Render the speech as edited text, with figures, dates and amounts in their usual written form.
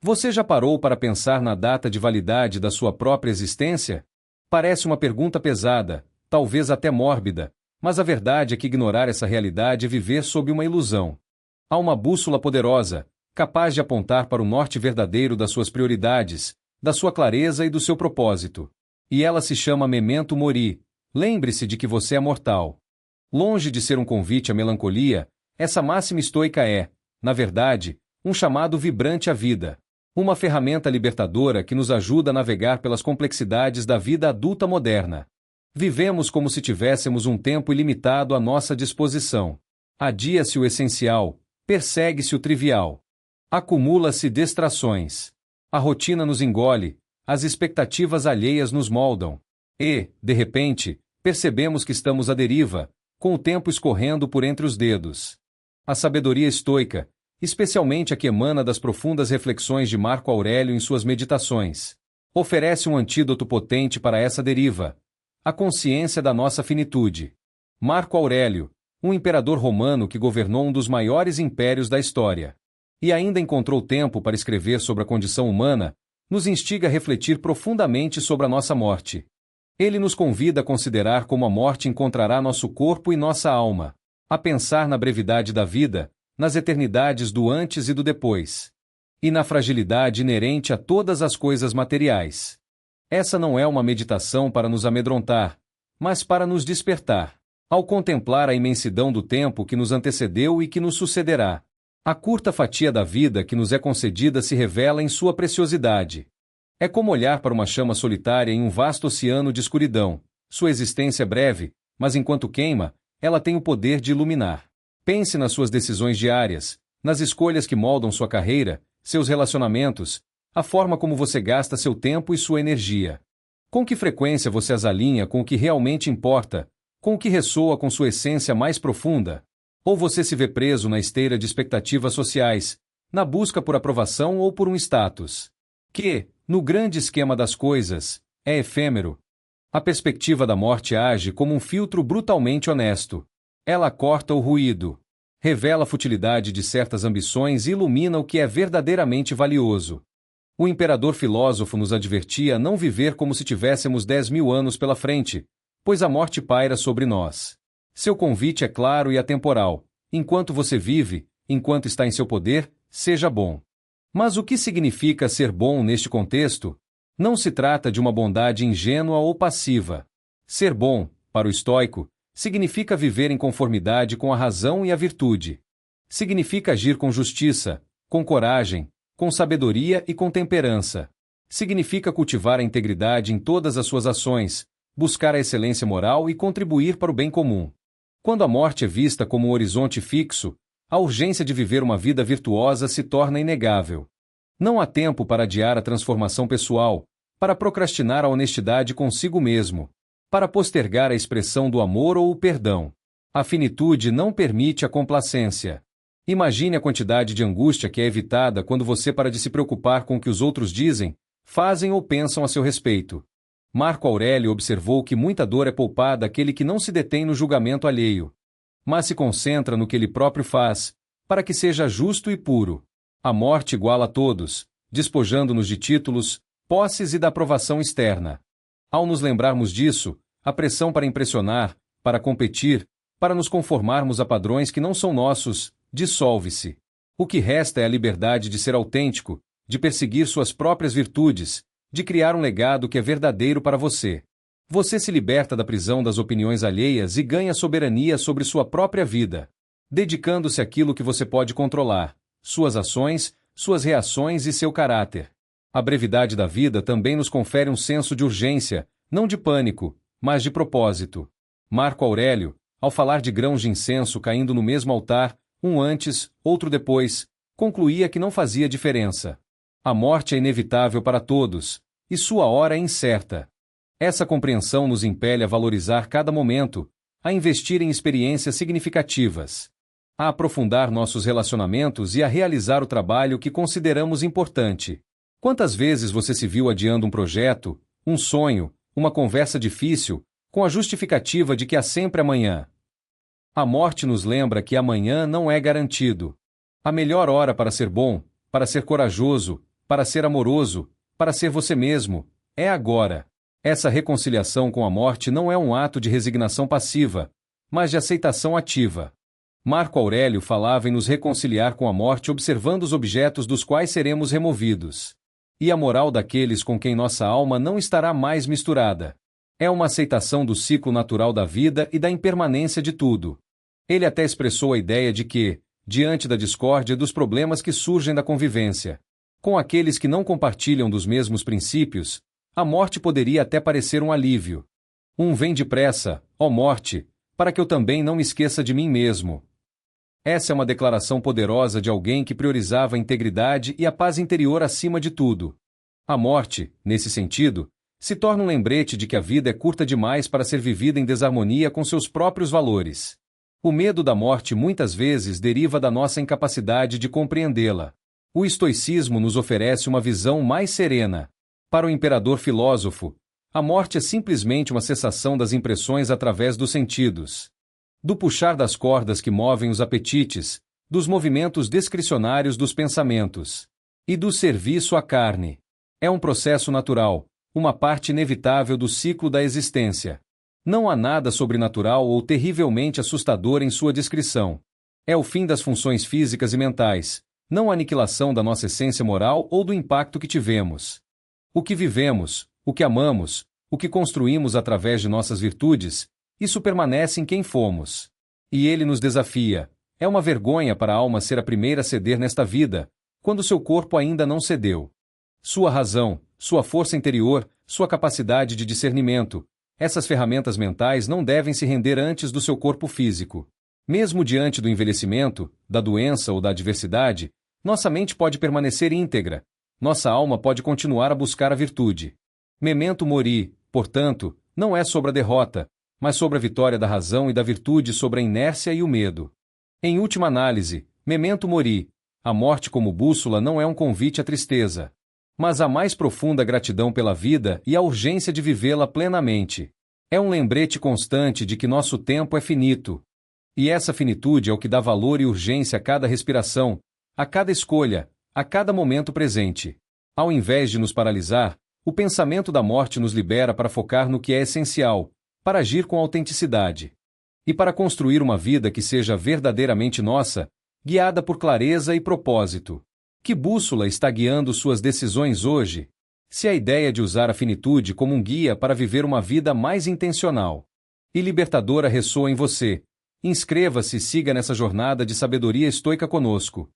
Você já parou para pensar na data de validade da sua própria existência? Parece uma pergunta pesada, talvez até mórbida, mas a verdade é que ignorar essa realidade é viver sob uma ilusão. Há uma bússola poderosa, capaz de apontar para o norte verdadeiro das suas prioridades, da sua clareza e do seu propósito. E ela se chama Memento Mori. Lembre-se de que você é mortal. Longe de ser um convite à melancolia, essa máxima estoica é, na verdade, um chamado vibrante à vida. Uma ferramenta libertadora que nos ajuda a navegar pelas complexidades da vida adulta moderna. Vivemos como se tivéssemos um tempo ilimitado à nossa disposição. Adia-se o essencial, persegue-se o trivial. Acumula-se distrações. A rotina nos engole, as expectativas alheias nos moldam. E, de repente, percebemos que estamos à deriva, com o tempo escorrendo por entre os dedos. A sabedoria estoica, especialmente a que emana das profundas reflexões de Marco Aurélio em suas meditações, oferece um antídoto potente para essa deriva: a consciência da nossa finitude. Marco Aurélio, um imperador romano que governou um dos maiores impérios da história, e ainda encontrou tempo para escrever sobre a condição humana, nos instiga a refletir profundamente sobre a nossa morte. Ele nos convida a considerar como a morte encontrará nosso corpo e nossa alma, a pensar na brevidade da vida, nas eternidades do antes e do depois, e na fragilidade inerente a todas as coisas materiais. Essa não é uma meditação para nos amedrontar, mas para nos despertar, ao contemplar a imensidão do tempo que nos antecedeu e que nos sucederá. A curta fatia da vida que nos é concedida se revela em sua preciosidade. É como olhar para uma chama solitária em um vasto oceano de escuridão. Sua existência é breve, mas enquanto queima, ela tem o poder de iluminar. Pense nas suas decisões diárias, nas escolhas que moldam sua carreira, seus relacionamentos, a forma como você gasta seu tempo e sua energia. Com que frequência você as alinha com o que realmente importa, com o que ressoa com sua essência mais profunda? Ou você se vê preso na esteira de expectativas sociais, na busca por aprovação ou por um status que, no grande esquema das coisas, é efêmero? A perspectiva da morte age como um filtro brutalmente honesto. Ela corta o ruído, revela a futilidade de certas ambições e ilumina o que é verdadeiramente valioso. O imperador filósofo nos advertia a não viver como se tivéssemos 10.000 anos pela frente, pois a morte paira sobre nós. Seu convite é claro e atemporal. Enquanto você vive, enquanto está em seu poder, seja bom. Mas o que significa ser bom neste contexto? Não se trata de uma bondade ingênua ou passiva. Ser bom, para o estoico, significa viver em conformidade com a razão e a virtude. Significa agir com justiça, com coragem, com sabedoria e com temperança. Significa cultivar a integridade em todas as suas ações, buscar a excelência moral e contribuir para o bem comum. Quando a morte é vista como um horizonte fixo, a urgência de viver uma vida virtuosa se torna inegável. Não há tempo para adiar a transformação pessoal, para procrastinar a honestidade consigo mesmo, para postergar a expressão do amor ou o perdão. A finitude não permite a complacência. Imagine a quantidade de angústia que é evitada quando você para de se preocupar com o que os outros dizem, fazem ou pensam a seu respeito. Marco Aurélio observou que muita dor é poupada àquele que não se detém no julgamento alheio, mas se concentra no que ele próprio faz, para que seja justo e puro. A morte iguala a todos, despojando-nos de títulos, posses e da aprovação externa. Ao nos lembrarmos disso, a pressão para impressionar, para competir, para nos conformarmos a padrões que não são nossos, dissolve-se. O que resta é a liberdade de ser autêntico, de perseguir suas próprias virtudes, de criar um legado que é verdadeiro para você. Você se liberta da prisão das opiniões alheias e ganha soberania sobre sua própria vida, dedicando-se àquilo que você pode controlar, suas ações, suas reações e seu caráter. A brevidade da vida também nos confere um senso de urgência, não de pânico, mas de propósito. Marco Aurélio, ao falar de grãos de incenso caindo no mesmo altar, um antes, outro depois, concluía que não fazia diferença. A morte é inevitável para todos, e sua hora é incerta. Essa compreensão nos impele a valorizar cada momento, a investir em experiências significativas, a aprofundar nossos relacionamentos e a realizar o trabalho que consideramos importante. Quantas vezes você se viu adiando um projeto, um sonho, uma conversa difícil, com a justificativa de que há sempre amanhã? A morte nos lembra que amanhã não é garantido. A melhor hora para ser bom, para ser corajoso, para ser amoroso, para ser você mesmo, é agora. Essa reconciliação com a morte não é um ato de resignação passiva, mas de aceitação ativa. Marco Aurélio falava em nos reconciliar com a morte observando os objetos dos quais seremos removidos. E a moral daqueles com quem nossa alma não estará mais misturada. É uma aceitação do ciclo natural da vida e da impermanência de tudo. Ele até expressou a ideia de que, diante da discórdia e dos problemas que surgem da convivência com aqueles que não compartilham dos mesmos princípios, a morte poderia até parecer um alívio. Vem depressa, ó morte, para que eu também não me esqueça de mim mesmo. Essa é uma declaração poderosa de alguém que priorizava a integridade e a paz interior acima de tudo. A morte, nesse sentido, se torna um lembrete de que a vida é curta demais para ser vivida em desarmonia com seus próprios valores. O medo da morte muitas vezes deriva da nossa incapacidade de compreendê-la. O estoicismo nos oferece uma visão mais serena. Para o imperador filósofo, a morte é simplesmente uma cessação das impressões através dos sentidos. Do puxar das cordas que movem os apetites, dos movimentos discricionários dos pensamentos e do serviço à carne. É um processo natural, uma parte inevitável do ciclo da existência. Não há nada sobrenatural ou terrivelmente assustador em sua descrição. É o fim das funções físicas e mentais, não a aniquilação da nossa essência moral ou do impacto que tivemos. O que vivemos, o que amamos, o que construímos através de nossas virtudes, isso permanece em quem fomos. E ele nos desafia. É uma vergonha para a alma ser a primeira a ceder nesta vida, quando seu corpo ainda não cedeu. Sua razão, sua força interior, sua capacidade de discernimento, essas ferramentas mentais não devem se render antes do seu corpo físico. Mesmo diante do envelhecimento, da doença ou da adversidade, nossa mente pode permanecer íntegra, nossa alma pode continuar a buscar a virtude. Memento mori, portanto, não é sobre a derrota, mas sobre a vitória da razão e da virtude sobre a inércia e o medo. Em última análise, memento mori, a morte como bússola não é um convite à tristeza, mas a mais profunda gratidão pela vida e a urgência de vivê-la plenamente. É um lembrete constante de que nosso tempo é finito. E essa finitude é o que dá valor e urgência a cada respiração, a cada escolha, a cada momento presente. Ao invés de nos paralisar, o pensamento da morte nos libera para focar no que é essencial, para agir com autenticidade. E para construir uma vida que seja verdadeiramente nossa, guiada por clareza e propósito. Que bússola está guiando suas decisões hoje? Se a ideia de usar a finitude como um guia para viver uma vida mais intencional e libertadora ressoa em você, inscreva-se e siga nessa jornada de sabedoria estoica conosco.